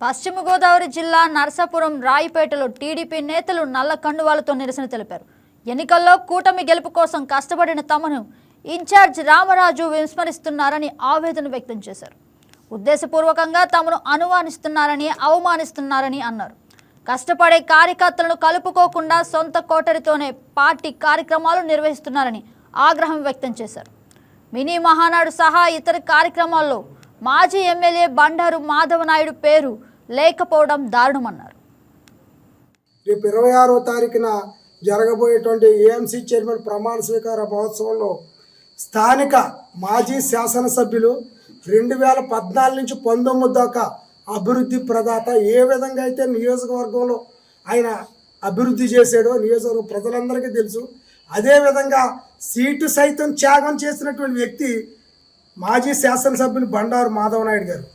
పశ్చిమ గోదావరి జిల్లా నర్సాపురం రాయిపేటలో టీడీపీ నేతలు నల్ల కండువాలతో నిరసన తెలిపారు. ఎన్నికల్లో కూటమి గెలుపు కోసం కష్టపడిన తమను ఇన్ఛార్జ్ రామరాజు విస్మరిస్తున్నారని ఆవేదన వ్యక్తం చేశారు. ఉద్దేశపూర్వకంగా తమను అనుమానిస్తున్నారని అవమానిస్తున్నారని అన్నారు. కష్టపడే కార్యకర్తలను కలుపుకోకుండా సొంత కోటరితోనే పార్టీ కార్యక్రమాలు నిర్వహిస్తున్నారని ఆగ్రహం వ్యక్తం చేశారు. మినీ మహానాడు సహా ఇతర కార్యక్రమాల్లో మాజీ ఎమ్మెల్యే బండారు మాధవనాయుడు పేరు లేకపోవడం దారుణమన్నారు. రేపు 26వ తారీఖున జరగబోయేటువంటి ఏఎంసీ చైర్మన్ ప్రమాణ స్వీకార మహోత్సవంలో స్థానిక మాజీ శాసనసభ్యులు 2014 నుంచి 19 దాకా అభివృద్ధి ప్రదాత ఏ విధంగా అయితే నియోజకవర్గంలో ఆయన అభివృద్ధి చేశాడో నియోజకవర్గ ప్రజలందరికీ తెలుసు. అదేవిధంగా సీటు సైతం త్యాగం చేసినటువంటి వ్యక్తి మాజీ శాసనసభ్యులు బండారు మాధవనాయుడు గారు.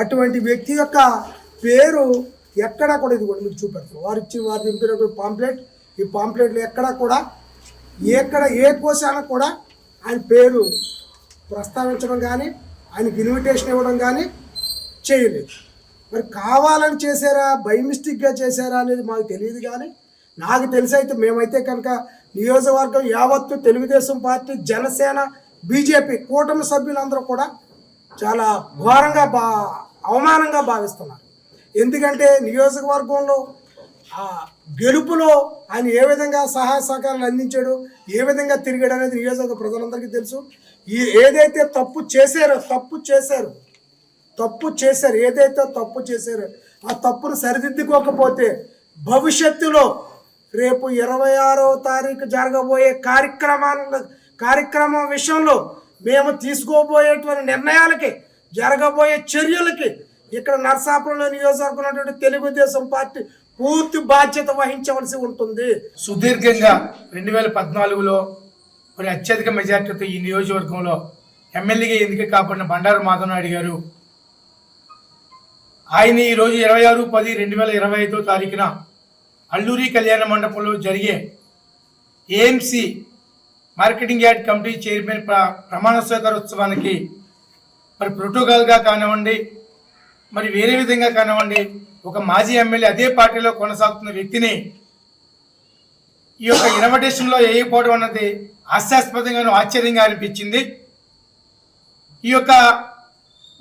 అటువంటి వ్యక్తి యొక్క పేరు ఎక్కడా కూడా ఇది కూడా మీకు చూపెడతారు. వారు దింపినటువంటి పాంప్లెట్, ఈ పాంప్లెట్లు ఎక్కడా కూడా ఏ కోశాన కూడా ఆయన పేరు ప్రస్తావించడం కానీ ఆయనకి ఇన్విటేషన్ ఇవ్వడం కానీ చేయలేదు. మరి కావాలని చేశారా, బై మిస్టేక్గా చేశారా అనేది మాకు తెలియదు. కానీ నాకు తెలిసి అయితే మేమైతే కనుక నియోజకవర్గం యావత్తు తెలుగుదేశం పార్టీ, జనసేన, బీజేపీ కూటమి సభ్యులందరూ కూడా చాలా ఘోరంగా అవమానంగా భావిస్తున్నారు. ఎందుకంటే నియోజకవర్గంలో గెలుపులో ఆయన ఏ విధంగా సహాయ సహకారాలు అందించాడు, ఏ విధంగా తిరిగాడు అనేది నియోజకవర్గ ప్రజలందరికీ తెలుసు. ఏదైతే తప్పు చేశారో ఏదైతే తప్పు చేశారో ఆ తప్పును సరిదిద్దుకోకపోతే భవిష్యత్తులో రేపు 26వ తారీఖు జరగబోయే కార్యక్రమం విషయంలో మేము తీసుకోబోయేటువంటి నిర్ణయాలకి, జరగబోయే చర్యలకి ఇక్కడ నర్సాపురంలో నియోజకవర్గంలో ఉన్నటువంటి తెలుగుదేశం పార్టీ పూర్తి బాధ్యత వహించవలసి ఉంటుంది. సుదీర్ఘంగా 2014లో మరి అత్యధిక మెజార్టీతో ఈ నియోజకవర్గంలో ఎమ్మెల్యేగా ఎన్నిక కాబడిన బండారు మాధవనాయుడు గారు ఆయన ఈరోజు 26/10/2025 తారీఖున అల్లూరి కళ్యాణ మండపంలో జరిగే AMC marketing yard committee chairman ప్రమాణ స్వీకారోత్సవానికి మరి ప్రోటోకాల్గా కానివ్వండి, మరి వేరే విధంగా కానివ్వండి, ఒక మాజీ ఎమ్మెల్యే అదే పార్టీలో కొనసాగుతున్న వ్యక్తిని ఈ యొక్క ఇన్విటేషన్లో వేయకపోవడం అన్నది హాస్యాస్పదంగానూ ఆశ్చర్యంగా అనిపించింది. ఈ యొక్క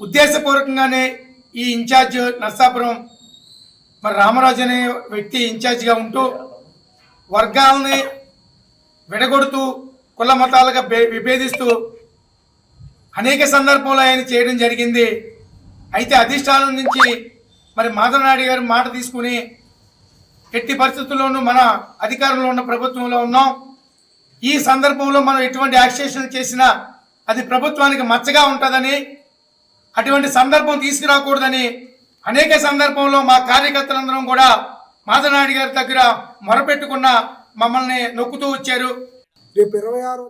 ఉద్దేశపూర్వకంగానే ఈ ఇన్ఛార్జ్ నర్సాపురం మరి రామరాజు అనే వ్యక్తి ఇన్ఛార్జిగా ఉంటూ వర్గాలని విడగొడుతూ కుల మతాలుగా విభేదిస్తూ అనేక సందర్భంలో ఆయన చేయడం జరిగింది. అయితే అధిష్టానం నుంచి మరి మాధవనాయుడు గారు మాట తీసుకుని ఎట్టి పరిస్థితుల్లోనూ మన అధికారంలో ఉన్న ప్రభుత్వంలో ఉన్నాం, ఈ సందర్భంలో మనం ఎటువంటి యాక్షన్ చేసినా అది ప్రభుత్వానికి మచ్చగా ఉంటుందని, అటువంటి సందర్భం తీసుకురాకూడదని అనేక సందర్భంలో మా కార్యకర్తలందరం కూడా మాధవనాయుడు గారి దగ్గర మొరపెట్టుకున్న మమ్మల్ని నొక్కుతూ వచ్చారు. రేపు 26వ